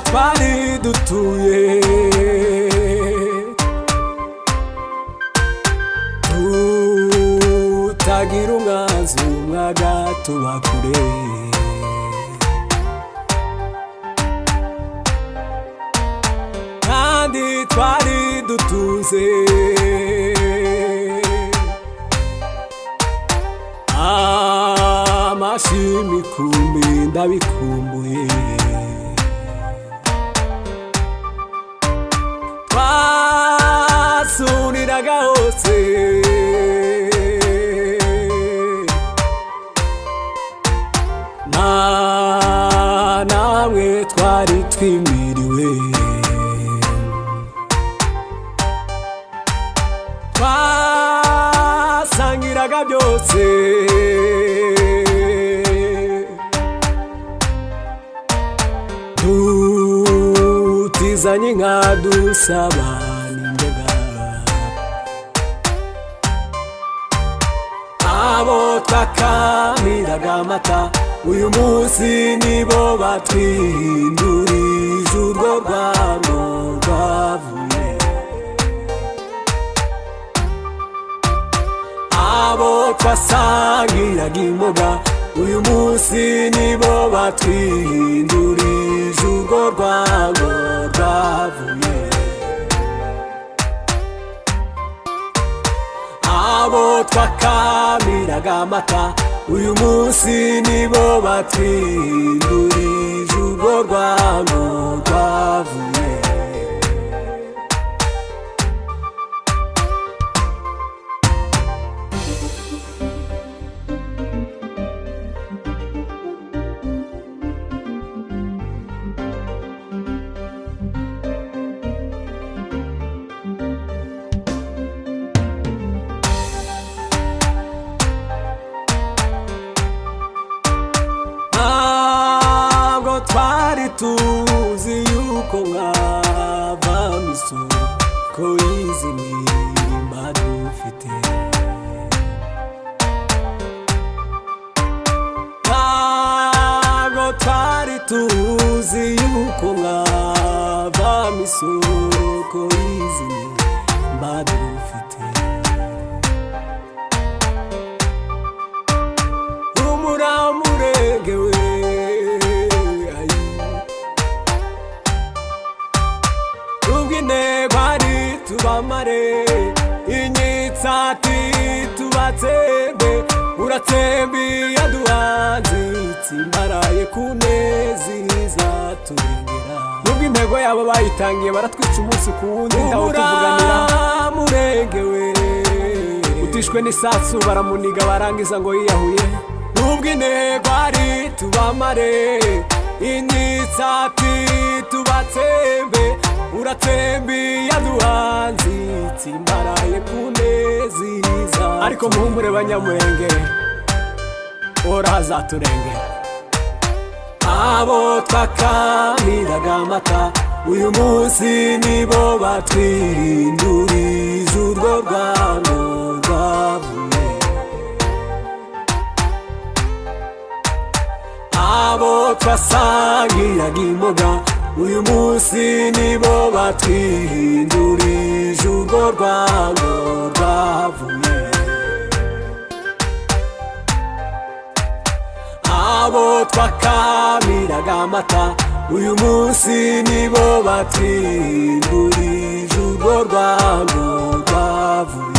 twari dutuye tutagira umwanzi umwaga tuba kure kandi twari dutunze amashimi kumbi ndabikumbuye twasuhuriraga hose namwe twari twimiriwe twasangiraga byose tuzizanye nka dusabana imboga abo twakamiraga amata uyu munsi nibo batwihindurije urwo rwamo rwavuye abo twasangiraga imboga uyu munsi nibo batwihindurije urwo rwamo rwavuye abo twakamiraga amata uyu munsi nibo batwihindurije urwo rwamo rwavuye twari tuzi yuko mwava misoko y'izi nimba dufite ntabwo twari tuzi yuko mwava misoko y'izi nimba dufite Humura Mulenge we bari tubamare inyitsati tubatsembe uratsembi yaduhanze tsimbaraye kuneziza turengera nubwo intego yabo bayitangiye baratwica umunsi ku wundi ndaho tuvuganira Mulenge we utishwe n'isatsu baramuniga barangiza ngo yiyahuye nubwo intego ari tubamare inyitsati tubatsembe uratembi yaduhanze tsimbaraye kuneziza ariko muhumure banyamurenge ora hazaturengera abo twakamiraga amata uyu munsi nibo batwihindurije urwo rwamo rwavuye abo twasangiraga imboga uyu munsi nibo batwihindurije urwo rwamo rwavuye abo twakamiraga amata uyu munsi nibo batwihindurije urwo rwamo rwavuye